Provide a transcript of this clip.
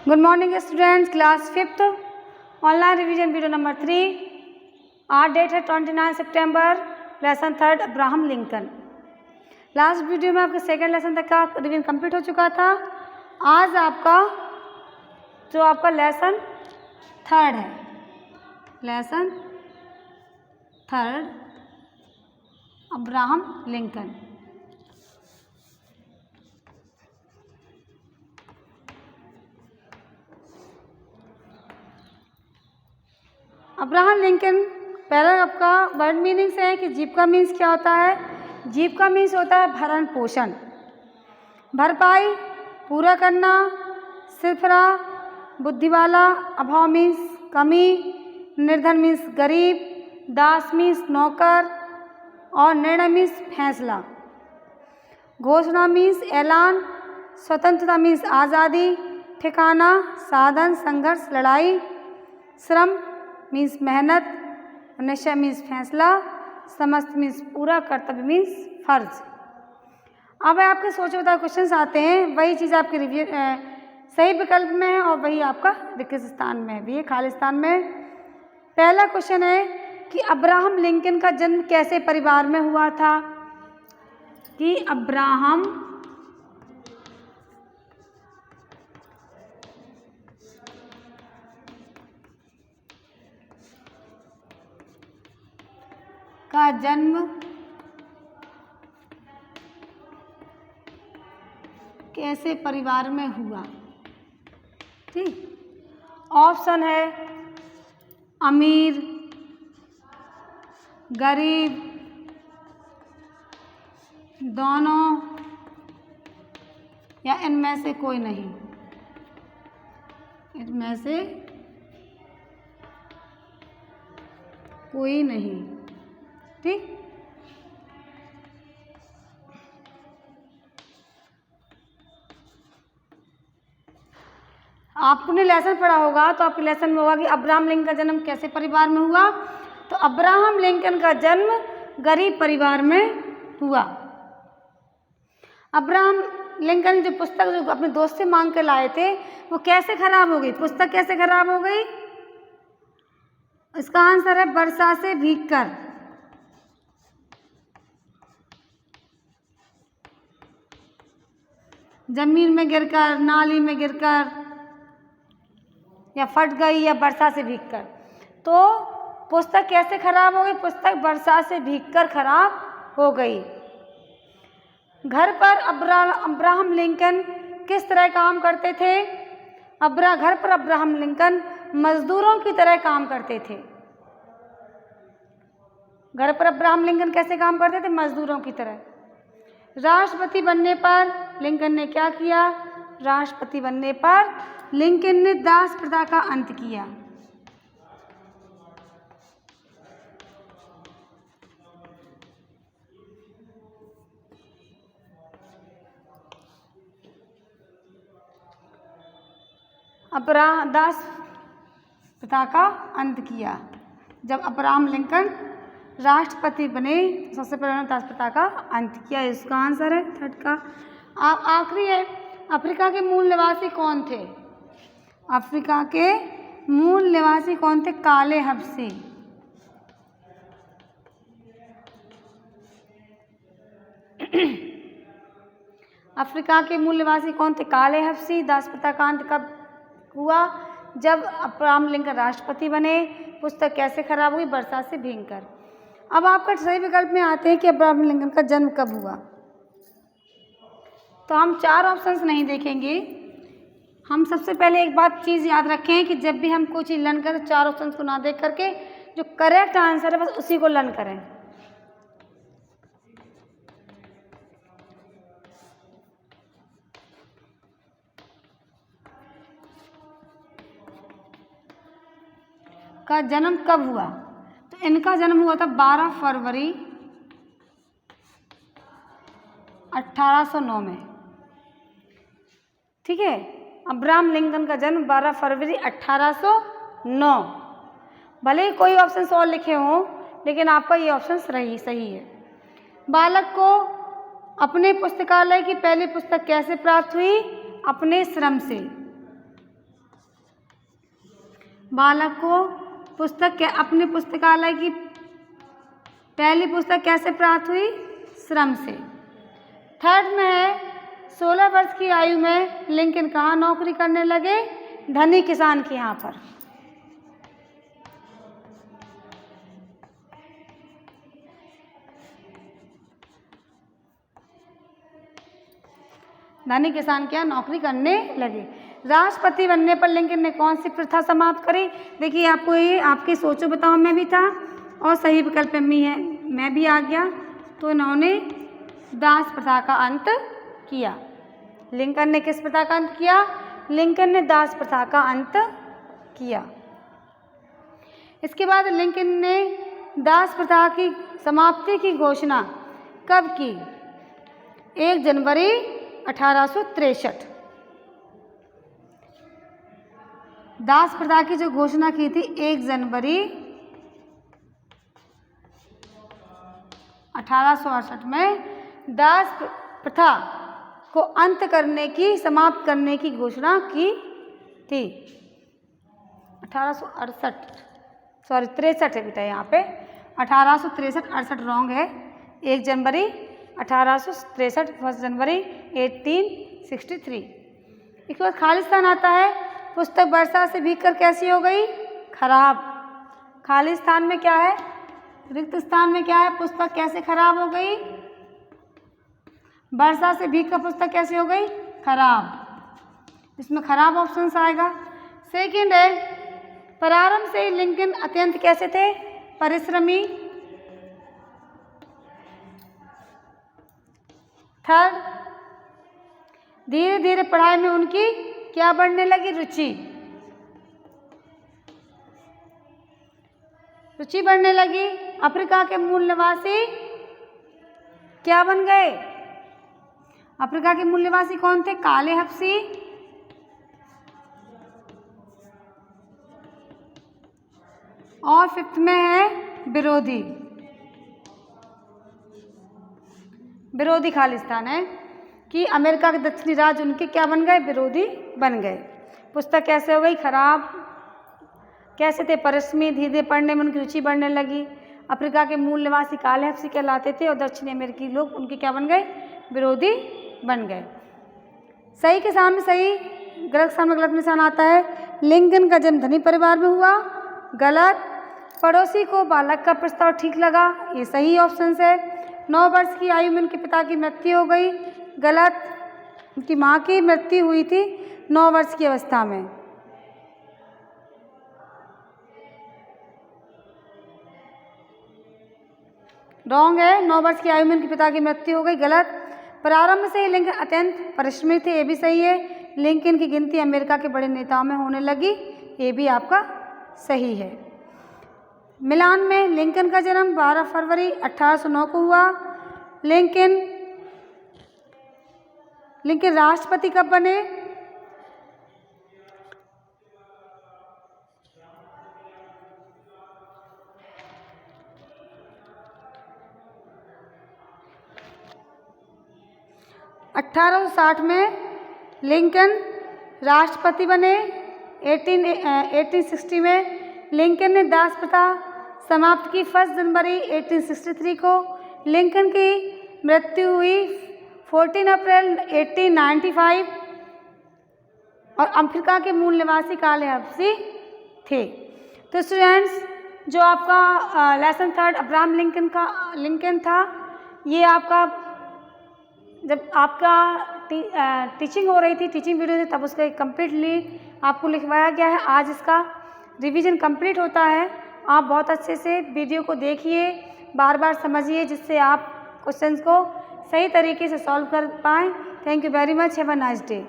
Good morning students, class 5th online revision video number 3। आज date है 29 सितंबर, lesson 3 Abraham Lincoln. Last video में आपके सेकंड लेसन तक का रिवीजन कंप्लीट हो चुका था। आज आपका लेसन 3 है, lesson 3 Abraham Lincoln. Abraham Lincoln पहला आपका वर्ड मीनिंग से है कि जीविका मीन्स क्या होता है। जीविका मीन्स होता है भरण पोषण, भरपाई, पूरा करना, सिरफरा, बुद्धि वाला, अभाव मीन्स कमी, निर्धन मीन्स गरीब, दास मीन्स नौकर और निर्णय मीन्स फैसला। घोषणा मीन्स ऐलान, स्वतंत्रता मीन्स आज़ादी, ठिकाना, साधन, संघर्ष, लड़ाई, श्रम मीन्स मेहनत, निश्चय मीन्स फैसला, समस्त मीन्स पूरा, कर्तव्य मीन्स फर्ज। अब आपके सोचे बताए क्वेश्चंस आते हैं, वही चीज़ आपके रिव्यू सही विकल्प में है और वही आपका रिक्त स्थान में भी है, खाली स्थान में। पहला क्वेश्चन है कि अब्राहम लिंकन का जन्म कैसे परिवार में हुआ था। कि अब्राहम का जन्म कैसे परिवार में हुआ। ठीक, ऑप्शन है अमीर, गरीब, दोनों या इनमें से कोई नहीं। इनमें से कोई नहीं। ठीक, आपने लेसन पढ़ा होगा तो आपके लेसन में होगा कि अब्राहम लिंकन का जन्म कैसे परिवार में हुआ। तो अब्राहम लिंकन का जन्म गरीब परिवार में हुआ। अब्राहम लिंकन जो पुस्तक जो अपने दोस्त से मांग कर लाए थे वो कैसे खराब हो गई, पुस्तक कैसे खराब हो गई। इसका आंसर है वर्षा से भीगकर। जमीन में गिरकर, नाली में गिरकर, या फट गई या वर्षा से भीगकर। तो पुस्तक कैसे खराब हो गई, पुस्तक वर्षा से भीगकर खराब हो गई। घर पर अब्राहम लिंकन किस तरह काम करते थे। घर पर अब्राहम लिंकन मजदूरों की तरह काम करते थे। घर पर अब्राहम लिंकन कैसे काम करते थे, मजदूरों की तरह। राष्ट्रपति बनने पर लिंकन ने क्या किया। राष्ट्रपति बनने पर लिंकन ने दास प्रथा का अंत किया। दास प्रथा का अंत किया। जब अब्राहम लिंकन राष्ट्रपति बने सबसे पहले उन्होंने दास प्रथा का अंत किया। इसका आंसर है 3 का। आखिरी है, अफ्रीका के मूल निवासी कौन थे। अफ्रीका के मूल निवासी कौन थे, काले हबशी। अफ्रीका के मूल निवासी कौन थे, काले हबशी। दास प्रथा का अंत कब हुआ, जब अब्राहम लिंकन राष्ट्रपति बने। पुस्तक कैसे खराब हुई, वर्षा से भीगकर। अब आपका सही विकल्प में आते हैं कि अब्राहम लिंकन का जन्म कब हुआ। तो हम 4 ऑप्शंस नहीं देखेंगे। हम सबसे पहले एक बात चीज़ याद रखें कि जब भी हम कोई चीज़ लर्न करें तो 4 ऑप्शंस को ना देख करके जो करेक्ट आंसर है बस उसी को लर्न करें। का जन्म कब हुआ, तो इनका जन्म हुआ था 12 फरवरी 1809 में। ठीक है, अब्राहम लिंकन का जन्म 12 फरवरी 1809। भले ही कोई ऑप्शन और लिखे हों लेकिन आपका ये ऑप्शन सही है। बालक को अपने पुस्तकालय की पहली पुस्तक कैसे प्राप्त हुई, अपने श्रम से। बालक को पुस्तक अपने पुस्तकालय की पहली पुस्तक कैसे प्राप्त हुई? श्रम से। थर्ड में है 16 वर्ष की आयु में लिंकन कहाँ नौकरी करने लगे? धनी किसान के यहाँ पर। धनी किसान के यहाँ नौकरी करने लगे। राष्ट्रपति बनने पर लिंकन ने कौन सी प्रथा समाप्त करी? देखिए आपको ये आपके सोचो बताओ में भी था और सही विकल्प में भी आ गया। तो इन्होंने दास प्रथा का अंत किया। लिंकन ने किस प्रथा का अंत किया? लिंकन ने दास प्रथा का अंत किया। इसके बाद लिंकन ने दास प्रथा की समाप्ति की घोषणा कब की? 1 जनवरी 1863। दास प्रथा की जो घोषणा की थी 1 जनवरी 1868 में दास प्रथा को अंत करने की समाप्त करने की घोषणा की थी। 63 है बेटा यहाँ पे 1863 68 रॉन्ग है। 1 जनवरी 1863 1 जनवरी 1863। इसके बाद खालिस्तान आता है। पुस्तक वर्षा से भीगकर कैसी हो गई? खराब। खालिस्तान में क्या है? रिक्त स्थान में क्या है? पुस्तक कैसे खराब हो गई? वर्षा से भीगकर पुस्तक कैसे हो गई? खराब। इसमें खराब ऑप्शन आएगा। सेकंड है प्रारंभ से लिंकन अत्यंत कैसे थे? परिश्रमी। थर्ड धीरे धीरे पढ़ाई में उनकी क्या बढ़ने लगी? रुचि। रुचि बढ़ने लगी। अफ्रीका के मूल निवासी क्या बन गए? अफ्रीका के मूल निवासी कौन थे? काले हबशी। और फिफ्थ में है विरोधी। विरोधी खालिस्तान है कि अमेरिका के दक्षिणी राज्य उनके क्या बन गए? विरोधी बन गए। पुस्तक कैसे हो गई? खराब। कैसे थे? परिश्रमी। धीरे धीरे पढ़ने में उनकी रुचि बढ़ने लगी। अफ्रीका के मूल निवासी काले हबशी कहलाते थे और दक्षिणी अमेरिकी लोग उनके क्या बन गए? विरोधी बन गए। सही के सामने सही, गलत के सामने गलत निशान आता है। लिंकन का जन्म धनी परिवार में हुआ। गलत। पड़ोसी को बालक का प्रस्ताव ठीक लगा। ये सही ऑप्शन है। 9 वर्ष की आयु में उनके पिता की मृत्यु हो गई। गलत। उनकी माँ की मृत्यु हुई थी 9 वर्ष की अवस्था में। रॉन्ग है। 9 वर्ष की आयु में उनके पिता की मृत्यु हो गई। गलत। प्रारंभ से ही लिंकन अत्यंत परिश्रमी थे। ये भी सही है। लिंकन की गिनती अमेरिका के बड़े नेताओं में होने लगी। ये भी आपका सही है। मिलान में लिंकन का जन्म 12 फरवरी 1809 को हुआ। लिंकन राष्ट्रपति कब बने? (1860) में लिंकन राष्ट्रपति बने। 1860 में लिंकन ने दास प्रथा समाप्त की 1 जनवरी 1863 को। लिंकन की मृत्यु हुई 14 अप्रैल 1895 और अफ्रीका के मूल निवासी काले हबशी थे। तो स्टूडेंट्स, जो आपका लेसन 3 अब्राहम लिंकन था, ये आपका जब आपका टीचिंग हो रही थी, टीचिंग वीडियो थी, तब उसका कंप्लीटली आपको लिखवाया गया है। आज इसका रिवीजन कंप्लीट होता है। आप बहुत अच्छे से वीडियो को देखिए, बार बार समझिए, जिससे आप क्वेश्चंस को सही तरीके से सॉल्व कर पाएँ। Thank you very much. Have a nice day.